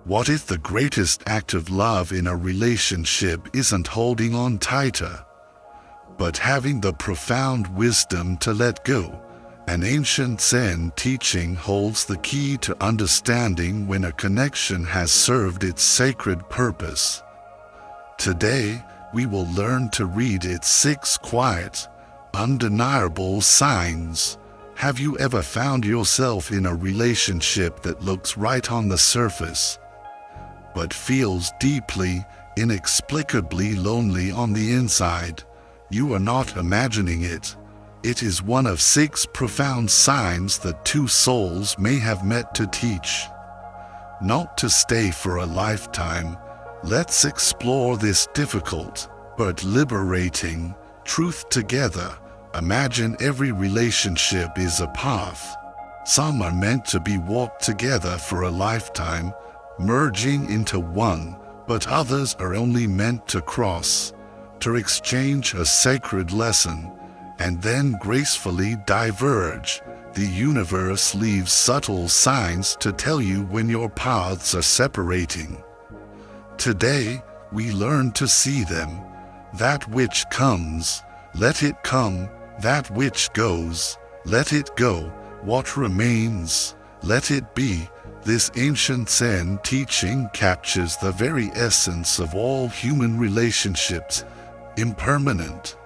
What if the greatest act of love in a relationship isn't holding on tighter, but having the profound wisdom to let go? An ancient Zen teaching holds the key to understanding when a connection has served its sacred purpose. Today, we will learn to read its 6 quiet, undeniable signs. Have you ever found yourself in a relationship that looks right on the surface, but feels deeply, inexplicably lonely on the inside? You are not imagining it. It is one of 6 profound signs that 2 souls may have met to teach, not to stay for a lifetime. Let's explore this difficult but liberating truth together. Imagine every relationship is a path. Some are meant to be walked together for a lifetime, merging into one, but others are only meant to cross, to exchange a sacred lesson, and then gracefully diverge. The universe leaves subtle signs to tell you when your paths are separating. Today, we learn to see them. That which comes, let it come. That which goes, let it go. What remains, let it be. This ancient Zen teaching captures the very essence of all human relationships: impermanent,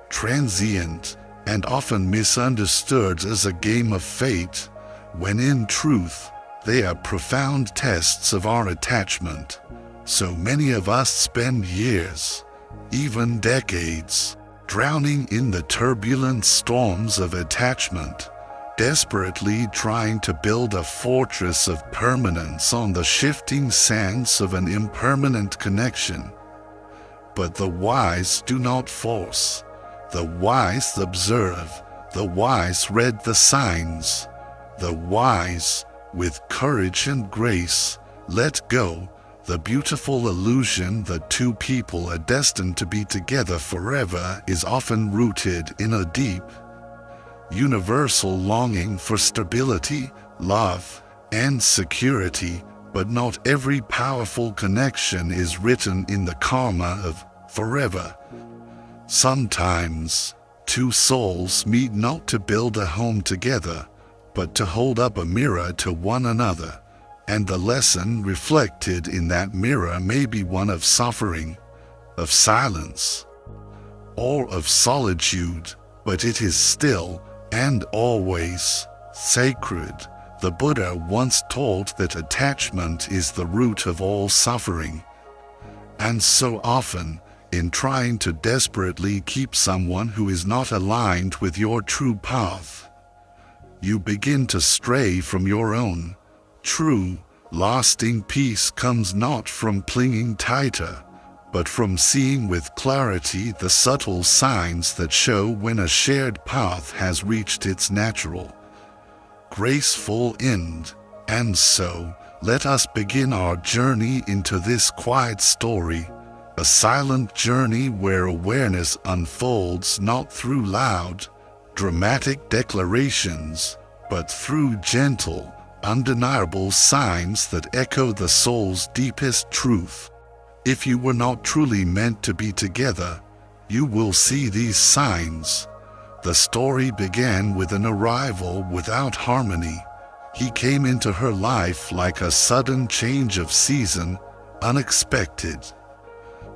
transient, and often misunderstood as a game of fate, when in truth, they are profound tests of our attachment. So many of us spend years, even decades, drowning in the turbulent storms of attachment, desperately trying to build a fortress of permanence on the shifting sands of an impermanent connection. But the wise do not force. The wise observe. The wise read the signs. The wise, with courage and grace, let go. The beautiful illusion that 2 people are destined to be together forever is often rooted in a deep, universal longing for stability, love, and security, but not every powerful connection is written in the karma of forever. Sometimes, 2 souls meet not to build a home together, but to hold up a mirror to one another. And the lesson reflected in that mirror may be one of suffering, of silence, or of solitude, but it is still and always sacred. The Buddha once taught that attachment is the root of all suffering. And so often, in trying to desperately keep someone who is not aligned with your true path, you begin to stray from your own. True, lasting peace comes not from clinging tighter, but from seeing with clarity the subtle signs that show when a shared path has reached its natural, graceful end. And so, let us begin our journey into this quiet story, a silent journey where awareness unfolds not through loud, dramatic declarations, but through gentle, undeniable signs that echo the soul's deepest truth. If you were not truly meant to be together, you will see these signs. The story began with an arrival without harmony. He came into her life like a sudden change of season, unexpected,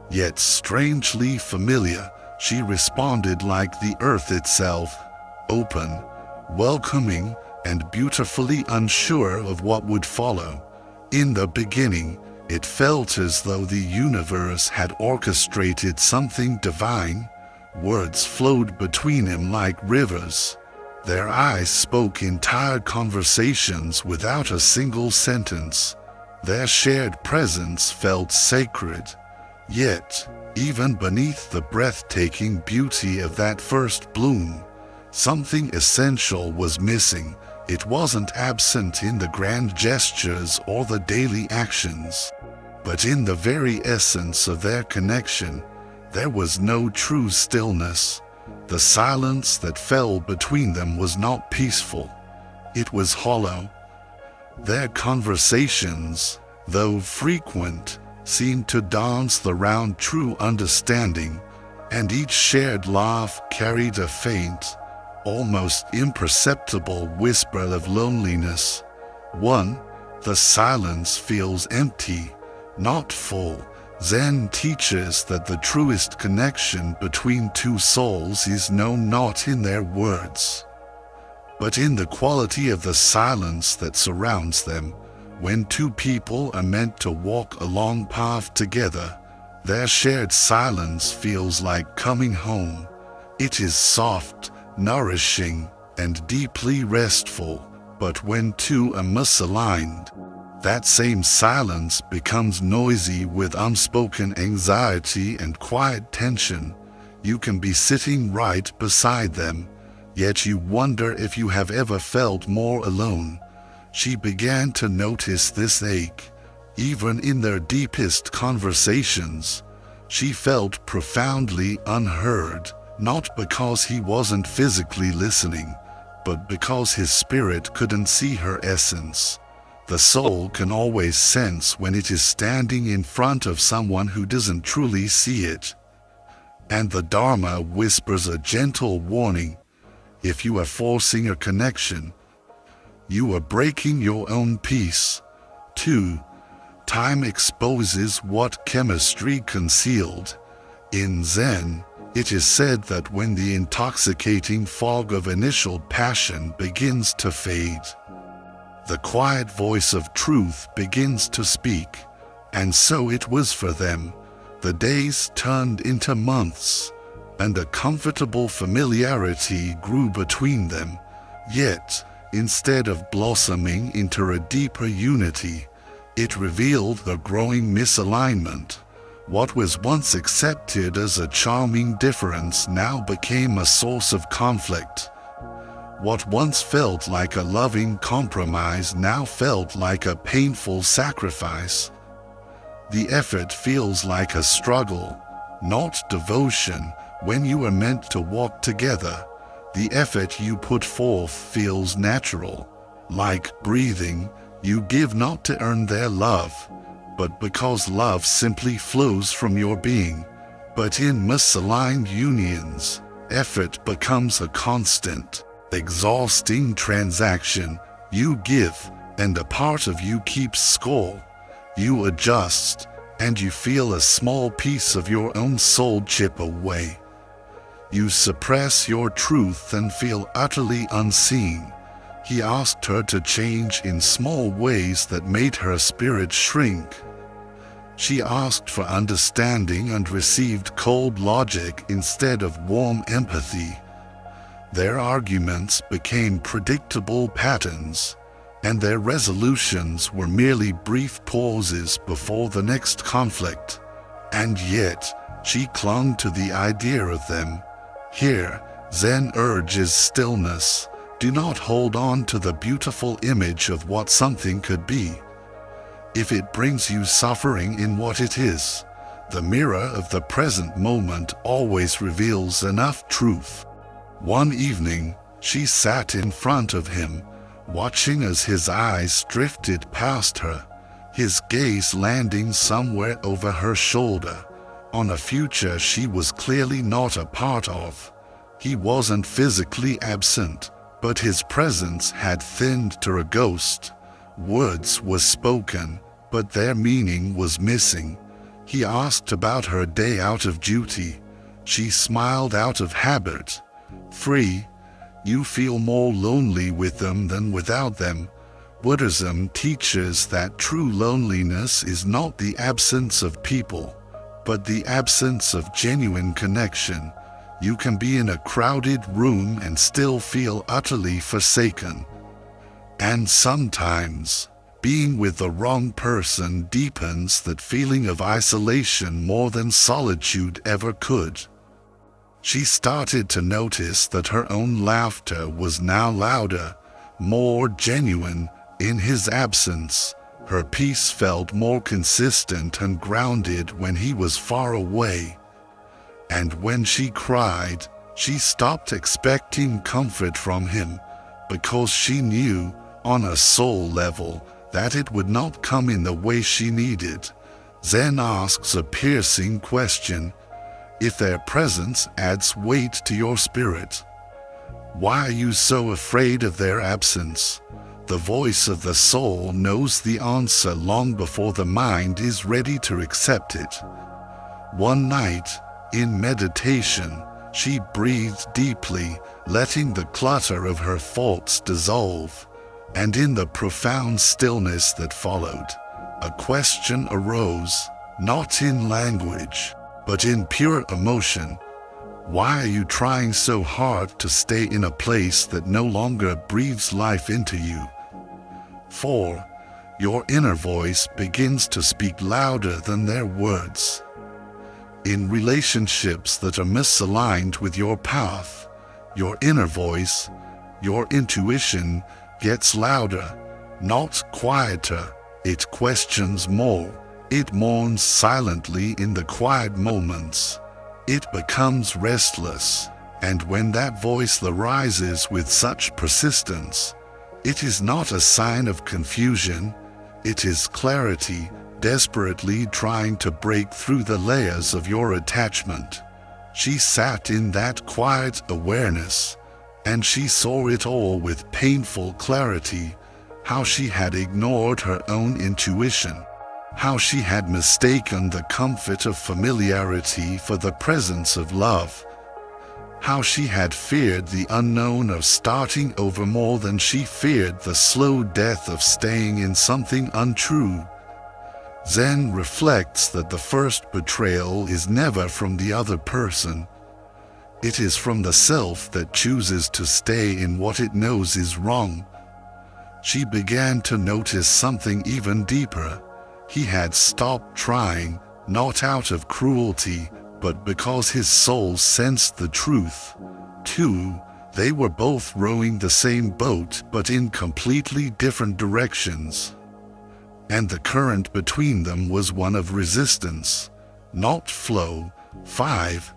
yet strangely familiar. She responded like the earth itself, open, welcoming, and beautifully unsure of what would follow. In the beginning, it felt as though the universe had orchestrated something divine. Words flowed between them like rivers. Their eyes spoke entire conversations without a single sentence. Their shared presence felt sacred. Yet, even beneath the breathtaking beauty of that first bloom, something essential was missing. It wasn't absent in the grand gestures or the daily actions, but in the very essence of their connection. There was no true stillness. The silence that fell between them was not peaceful. It was hollow. Their conversations, though frequent, seemed to dance around true understanding, and each shared laugh carried a faint, almost imperceptible whisper of loneliness. 1. The silence feels empty, not full. Zen teaches that the truest connection between two souls is known not in their words, but in the quality of the silence that surrounds them. When two people are meant to walk a long path together, their shared silence feels like coming home. It is soft, nourishing, and deeply restful. But when two are misaligned, that same silence becomes noisy with unspoken anxiety and quiet tension. You can be sitting right beside them, yet you wonder if you have ever felt more alone. She began to notice this ache. Even in their deepest conversations, she felt profoundly unheard, not because he wasn't physically listening, but because his spirit couldn't see her essence. The soul can always sense when it is standing in front of someone who doesn't truly see it. And the Dharma whispers a gentle warning. If you are forcing a connection, you are breaking your own peace. 2. Time exposes what chemistry concealed. In Zen, it is said that when the intoxicating fog of initial passion begins to fade, the quiet voice of truth begins to speak. And so it was for them. The days turned into months, and a comfortable familiarity grew between them. Yet, instead of blossoming into a deeper unity, it revealed a growing misalignment. What was once accepted as a charming difference now became a source of conflict. What once felt like a loving compromise now felt like a painful sacrifice. The effort feels like a struggle, not devotion. When you are meant to walk together, the effort you put forth feels natural. Like breathing, you give not to earn their love, but because love simply flows from your being. But in misaligned unions, effort becomes a constant, exhausting transaction. You give, and a part of you keeps score. You adjust, and you feel a small piece of your own soul chip away. You suppress your truth and feel utterly unseen. He asked her to change in small ways that made her spirit shrink. She asked for understanding and received cold logic instead of warm empathy. Their arguments became predictable patterns, and their resolutions were merely brief pauses before the next conflict. And yet, she clung to the idea of them. Here, Zen urges stillness. Do not hold on to the beautiful image of what something could be. If it brings you suffering in what it is, the mirror of the present moment always reveals enough truth. One evening, she sat in front of him, watching as his eyes drifted past her, his gaze landing somewhere over her shoulder, on a future she was clearly not a part of. He wasn't physically absent, but his presence had thinned to a ghost. Words were spoken, but their meaning was missing. He asked about her day out of duty. She smiled out of habit. Free, you feel more lonely with them than without them. Buddhism teaches that true loneliness is not the absence of people, but the absence of genuine connection. You can be in a crowded room and still feel utterly forsaken. And sometimes, being with the wrong person deepens that feeling of isolation more than solitude ever could. She started to notice that her own laughter was now louder, more genuine, in his absence. Her peace felt more consistent and grounded when he was far away. And when she cried, she stopped expecting comfort from him, because she knew, on a soul level, that it would not come in the way she needed, Zen asks a piercing question: if their presence adds weight to your spirit, why are you so afraid of their absence? The voice of the soul knows the answer long before the mind is ready to accept it. One night, in meditation, she breathed deeply, letting the clutter of her thoughts dissolve, and in the profound stillness that followed, a question arose, not in language, but in pure emotion. Why are you trying so hard to stay in a place that no longer breathes life into you? For your inner voice begins to speak louder than their words. In relationships that are misaligned with your path, your inner voice, your intuition, gets louder, not quieter. It questions more. It mourns silently in the quiet moments. It becomes restless, and when that voice arises with such persistence, it is not a sign of confusion. It is clarity, desperately trying to break through the layers of your attachment. She sat in that quiet awareness, and she saw it all with painful clarity: how she had ignored her own intuition, how she had mistaken the comfort of familiarity for the presence of love, how she had feared the unknown of starting over more than she feared the slow death of staying in something untrue. Zen reflects that the first betrayal is never from the other person. It is from the self that chooses to stay in what it knows is wrong. She began to notice something even deeper. He had stopped trying, not out of cruelty, but because his soul sensed the truth. Too, they were both rowing the same boat but in completely different directions. And the current between them was one of resistance, not flow. 5.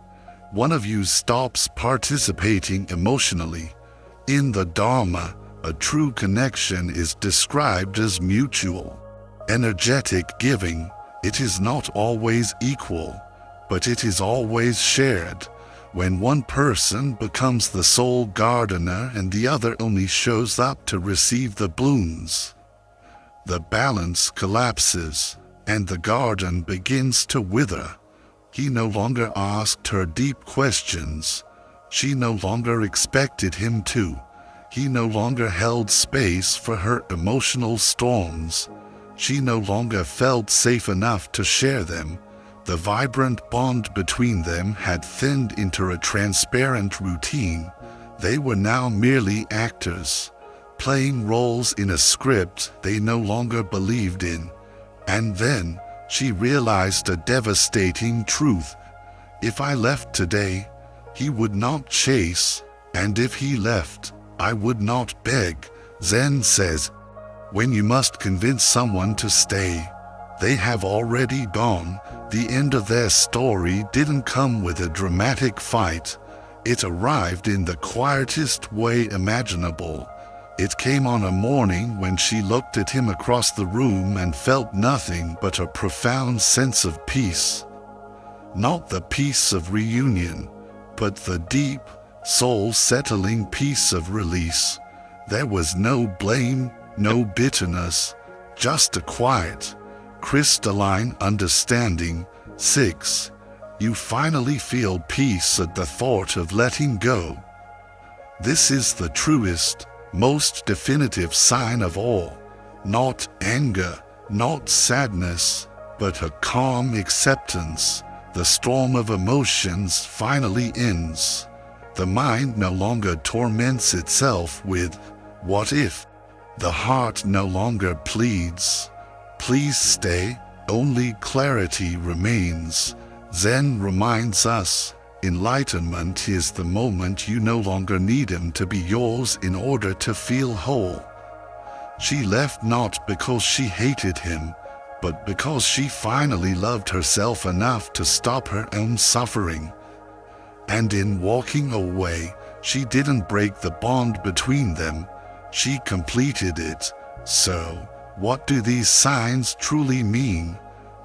One of you stops participating emotionally. In the Dharma, a true connection is described as mutual, energetic giving. It is not always equal, but it is always shared. When one person becomes the sole gardener and the other only shows up to receive the blooms, the balance collapses, and the garden begins to wither. He no longer asked her deep questions. She no longer expected him to. He no longer held space for her emotional storms. She no longer felt safe enough to share them. The vibrant bond between them had thinned into a transparent routine. They were now merely actors, playing roles in a script they no longer believed in. And then, she realized a devastating truth. If I left today, he would not chase, and if he left, I would not beg. Zen says, when you must convince someone to stay, they have already gone. The end of their story didn't come with a dramatic fight. It arrived in the quietest way imaginable. It came on a morning when she looked at him across the room and felt nothing but a profound sense of peace. Not the peace of reunion, but the deep, soul-settling peace of release. There was no blame, no bitterness, just a quiet, crystalline understanding. 6. You finally feel peace at the thought of letting go. This is the truest, most definitive sign of all. Not anger, not sadness, but a calm acceptance. The storm of emotions finally ends. The mind no longer torments itself with, what if? The heart no longer pleads, please stay. Only clarity remains. Zen reminds us, enlightenment is the moment you no longer need him to be yours in order to feel whole. She left not because she hated him, but because she finally loved herself enough to stop her own suffering. And in walking away, she didn't break the bond between them, she completed it. So, What do these signs truly mean?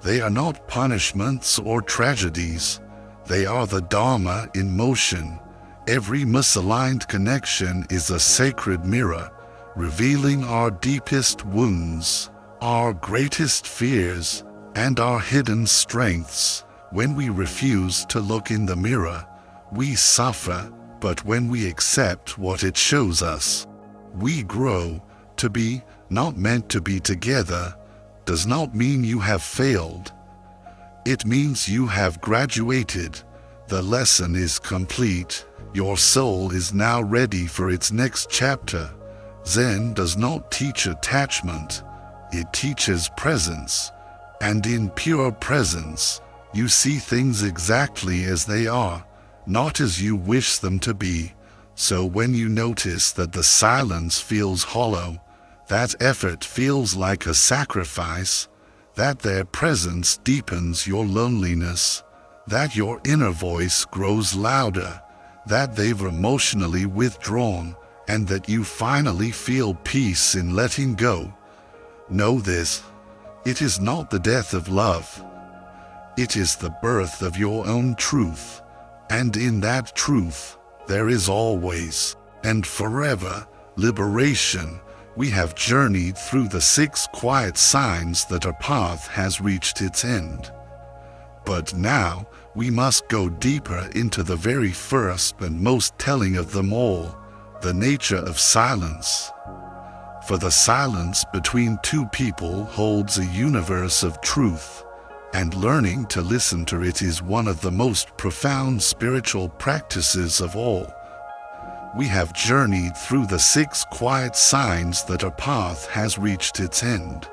They are not punishments or tragedies. They are the Dharma in motion. Every misaligned connection is a sacred mirror, revealing our deepest wounds, our greatest fears, and our hidden strengths. When we refuse to look in the mirror, we suffer, but when we accept what it shows us, we grow. To be not meant to be together does not mean you have failed. It means you have graduated. The lesson is complete. Your soul is now ready for its next chapter. Zen does not teach attachment. It teaches presence. And in pure presence, you see things exactly as they are, not as you wish them to be. So when you notice that the silence feels hollow, that effort feels like a sacrifice, that their presence deepens your loneliness, that your inner voice grows louder, that they've emotionally withdrawn, and that you finally feel peace in letting go, know this: it is not the death of love. It is the birth of your own truth, and in that truth there is always and forever liberation. We have journeyed through the 6 quiet signs that our path has reached its end. But now we must go deeper into the very first and most telling of them all, the nature of silence. For the silence between 2 people holds a universe of truth, and learning to listen to it is one of the most profound spiritual practices of all. We have journeyed through the 6 quiet signs that our path has reached its end.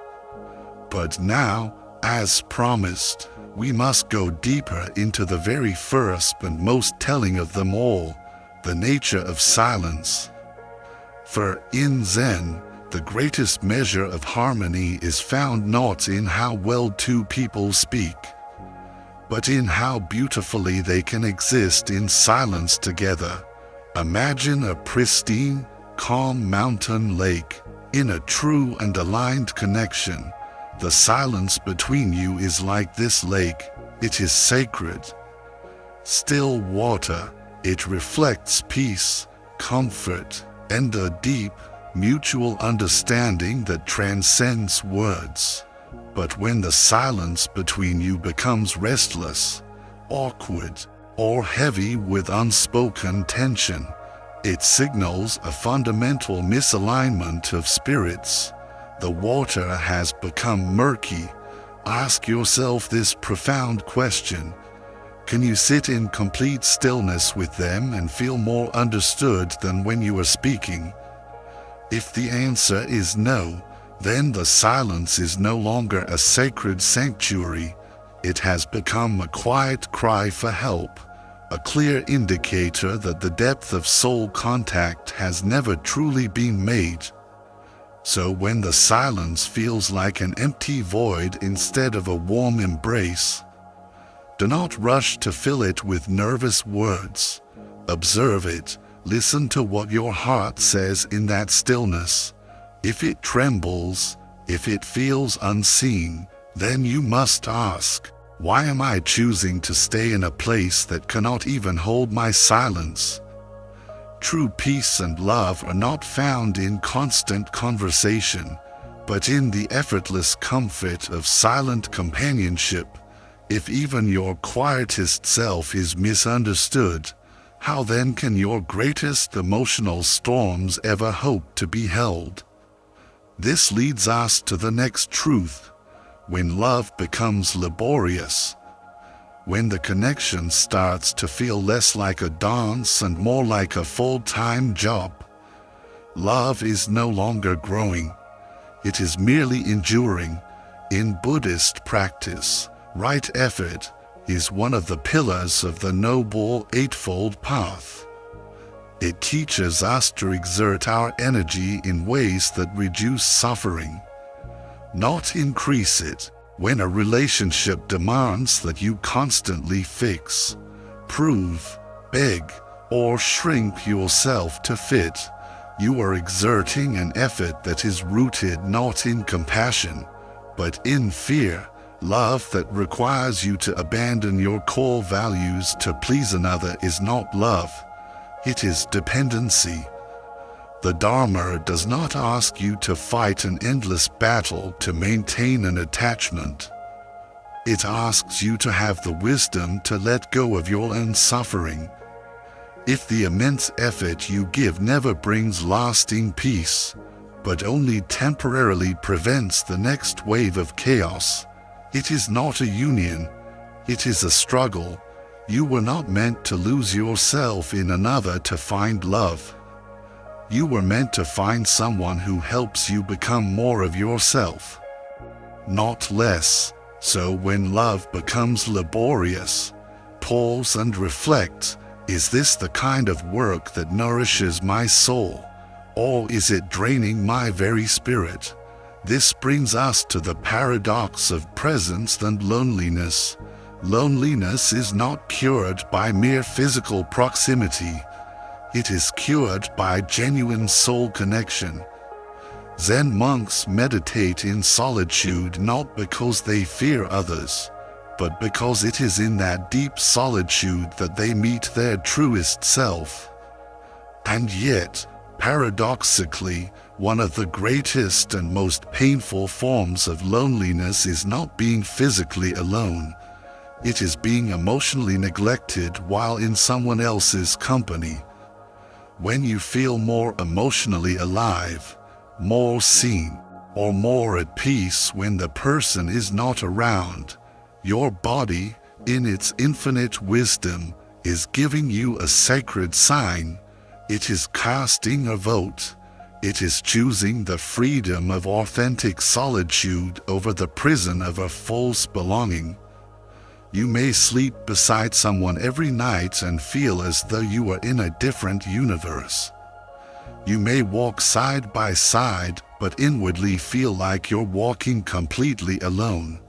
But now, as promised, we must go deeper into the very first and most telling of them all, the nature of silence. For in Zen, the greatest measure of harmony is found not in how well 2 people speak, but in how beautifully they can exist in silence together. Imagine a pristine, calm mountain lake. In a true and aligned connection, the silence between you is like this lake. It is sacred. Still water, it reflects peace, comfort, and a deep, mutual understanding that transcends words. But when the silence between you becomes restless, awkward, or heavy with unspoken tension, it signals a fundamental misalignment of spirits. The water has become murky. Ask yourself this profound question: can you sit in complete stillness with them and feel more understood than when you are speaking? If the answer is no, then the silence is no longer a sacred sanctuary. It has become a quiet cry for help, a clear indicator that the depth of soul contact has never truly been made. So when the silence feels like an empty void instead of a warm embrace, do not rush to fill it with nervous words. Observe it. Listen to what your heart says in that stillness. If it trembles, if it feels unseen, then you must ask, why am I choosing to stay in a place that cannot even hold my silence? True peace and love are not found in constant conversation, but in the effortless comfort of silent companionship. If even your quietest self is misunderstood, how then can your greatest emotional storms ever hope to be held? This leads us to the next truth. When love becomes laborious, when the connection starts to feel less like a dance and more like a full-time job, love is no longer growing. It is merely enduring. In Buddhist practice, right effort is one of the pillars of the Noble Eightfold Path. It teaches us to exert our energy in ways that reduce suffering, not increase it. When a relationship demands that you constantly fix, prove, beg, or shrink yourself to fit, You are exerting an effort that is rooted not in compassion, but in fear, love that requires you to abandon your core values to please another is not love, it is dependency. The Dharma does not ask you to fight an endless battle to maintain an attachment. It asks you to have the wisdom to let go of your own suffering. If the immense effort you give never brings lasting peace, but only temporarily prevents the next wave of chaos, it is not a union, it is a struggle. You were not meant to lose yourself in another to find love. You were meant to find someone who helps you become more of yourself, not less. So when love becomes laborious, pause and reflect. Is this the kind of work that nourishes my soul, or is it draining my very spirit? This brings us to the paradox of presence and loneliness. Loneliness is not cured by mere physical proximity. It is cured by genuine soul connection. Zen monks meditate in solitude not because they fear others, but because it is in that deep solitude that they meet their truest self. And yet, paradoxically, one of the greatest and most painful forms of loneliness is not being physically alone. It is being emotionally neglected while in someone else's company. When you feel more emotionally alive, more seen, or more at peace when the person is not around, your body, in its infinite wisdom, is giving you a sacred sign. It is casting a vote. It is choosing the freedom of authentic solitude over the prison of a false belonging. You may sleep beside someone every night and feel as though you are in a different universe. You may walk side by side, but inwardly feel like you're walking completely alone.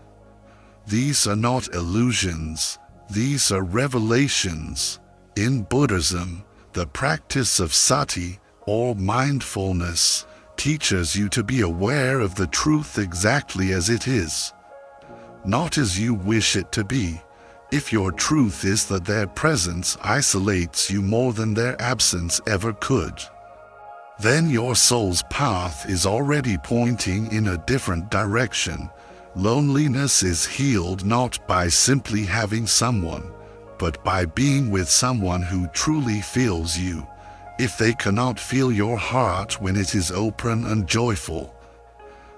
These are not illusions, these are revelations. In Buddhism, the practice of sati, or mindfulness, teaches you to be aware of the truth exactly as it is, not as you wish it to be. If your truth is that their presence isolates you more than their absence ever could, then your soul's path is already pointing in a different direction. Loneliness is healed not by simply having someone, but by being with someone who truly feels you. If they cannot feel your heart when it is open and joyful,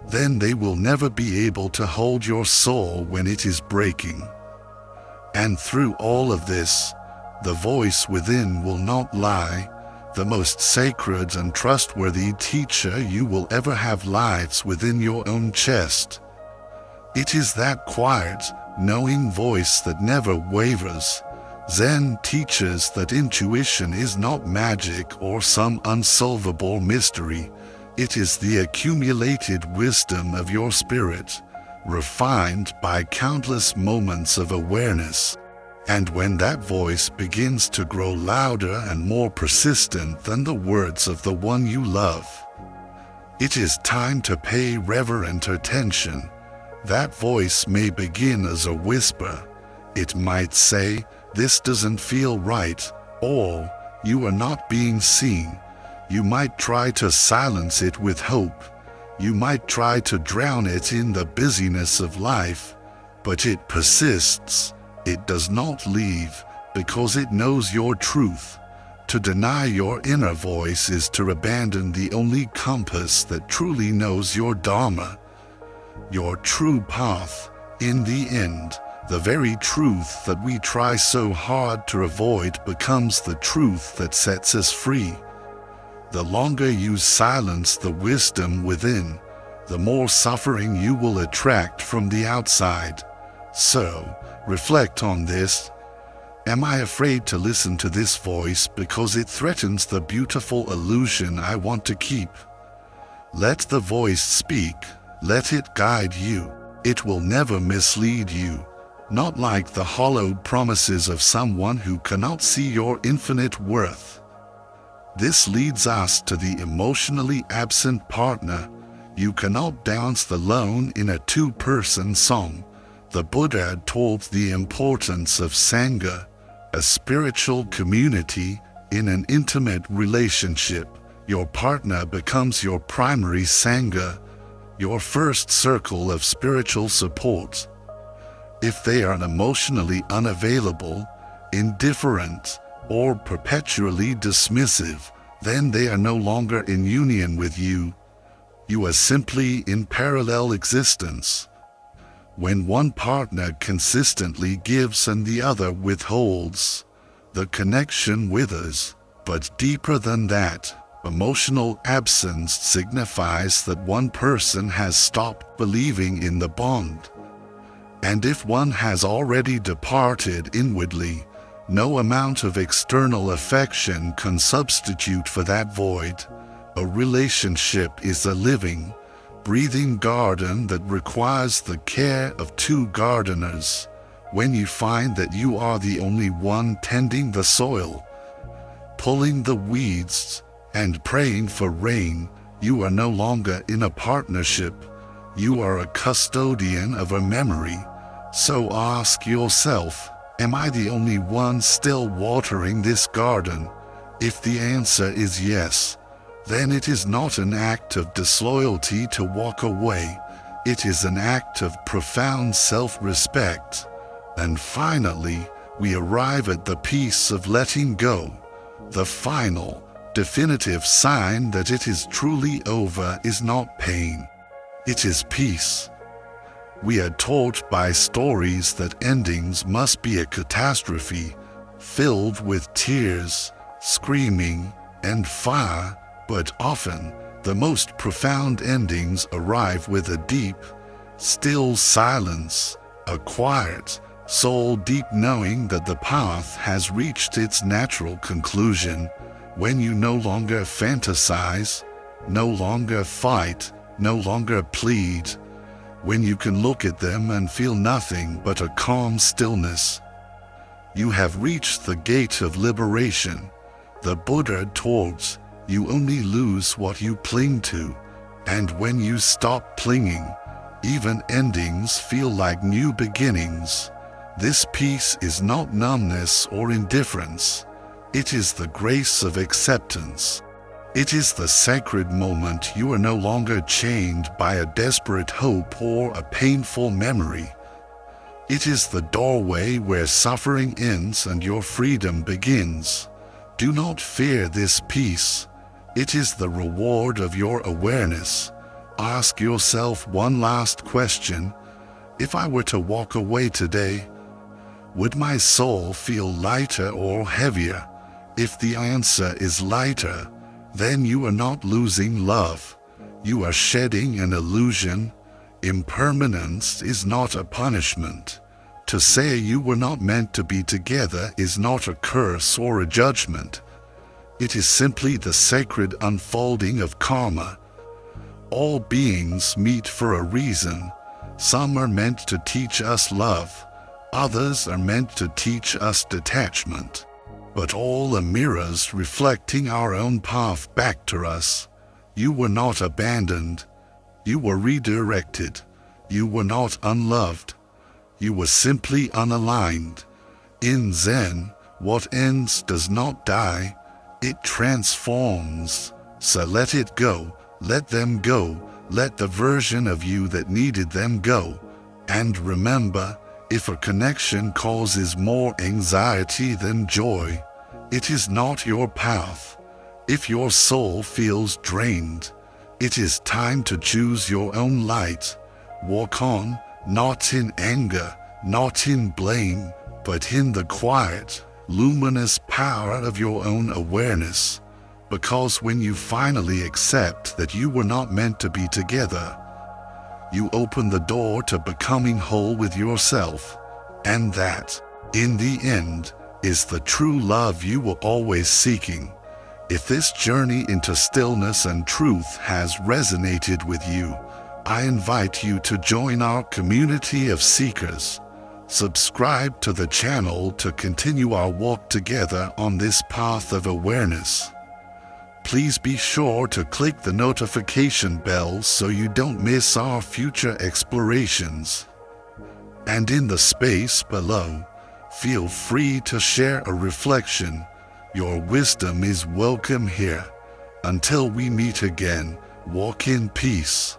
then they will never be able to hold your soul when it is breaking. And through all of this, the voice within will not lie. The most sacred and trustworthy teacher you will ever have lies within your own chest. It is that quiet, knowing voice that never wavers. Zen teaches that intuition is not magic or some unsolvable mystery. It is the accumulated wisdom of your spirit, refined by countless moments of awareness. And when that voice begins to grow louder and more persistent than the words of the one you love, it is time to pay reverent attention. That voice may begin as a whisper. It might say, "This doesn't feel right," or "You are not being seen." You might try to silence it with hope. You might try to drown it in the busyness of life, but it persists. It does not leave, because it knows your truth. To deny your inner voice is to abandon the only compass that truly knows your Dharma, your true path. In the end, the very truth that we try so hard to avoid becomes the truth that sets us free. The longer you silence the wisdom within, the more suffering you will attract from the outside. So, reflect on this. Am I afraid to listen to this voice because it threatens the beautiful illusion I want to keep? Let the voice speak. Let it guide you. It will never mislead you, not like the hollowed promises of someone who cannot see your infinite worth. This leads us to the emotionally absent partner. You cannot dance the lone in a two-person song. The Buddha taught the importance of Sangha, a spiritual community. In an intimate relationship, your partner becomes your primary Sangha, your first circle of spiritual support. If they are emotionally unavailable, indifferent, or perpetually dismissive, then they are no longer in union with you. You are simply in parallel existence. When one partner consistently gives and the other withholds, the connection withers. But deeper than that, emotional absence signifies that one person has stopped believing in the bond. And if one has already departed inwardly, no amount of external affection can substitute for that void. A relationship is a living, breathing garden that requires the care of two gardeners. When you find that you are the only one tending the soil, pulling the weeds, and praying for rain, you are no longer in a partnership. You are a custodian of a memory. So ask yourself, am I the only one still watering this garden? If the answer is yes, then it is not an act of disloyalty to walk away. It is an act of profound self-respect. And finally, we arrive at the peace of letting go. The final, definitive sign that it is truly over is not pain. It is peace. We are taught by stories that endings must be a catastrophe, filled with tears, screaming, and fire, but often the most profound endings arrive with a deep, still silence, a quiet, soul-deep knowing that the path has reached its natural conclusion. When you no longer fantasize, no longer fight, no longer plead, when you can look at them and feel nothing but a calm stillness, you have reached the gate of liberation. The Buddha taught, you only lose what you cling to, and when you stop clinging, even endings feel like new beginnings. This peace is not numbness or indifference. It is the grace of acceptance. It is the sacred moment you are no longer chained by a desperate hope or a painful memory. It is the doorway where suffering ends and your freedom begins. Do not fear this peace. It is the reward of your awareness. Ask yourself one last question. If I were to walk away today, would my soul feel lighter or heavier? If the answer is lighter, then you are not losing love. You are shedding an illusion. Impermanence is not a punishment. To say you were not meant to be together is not a curse or a judgment. It is simply the sacred unfolding of karma. All beings meet for a reason. Some are meant to teach us love. Others are meant to teach us detachment. But all are mirrors reflecting our own path back to us. You were not abandoned. You were redirected. You were not unloved. You were simply unaligned. In Zen, what ends does not die. It transforms. So let it go. Let them go. Let the version of you that needed them go. And remember, if a connection causes more anxiety than joy, it is not your path. If your soul feels drained, it is time to choose your own light. Walk on, not in anger, not in blame, but in the quiet, luminous power of your own awareness. Because when you finally accept that you were not meant to be together, you open the door to becoming whole with yourself. And that, in the end, is the true love you were always seeking. If this journey into stillness and truth has resonated with you, I invite you to join our community of seekers. Subscribe to the channel to continue our walk together on this path of awareness. Please be sure to click the notification bell so you don't miss our future explorations. And in the space below, feel free to share a reflection. Your wisdom is welcome here. Until we meet again, walk in peace.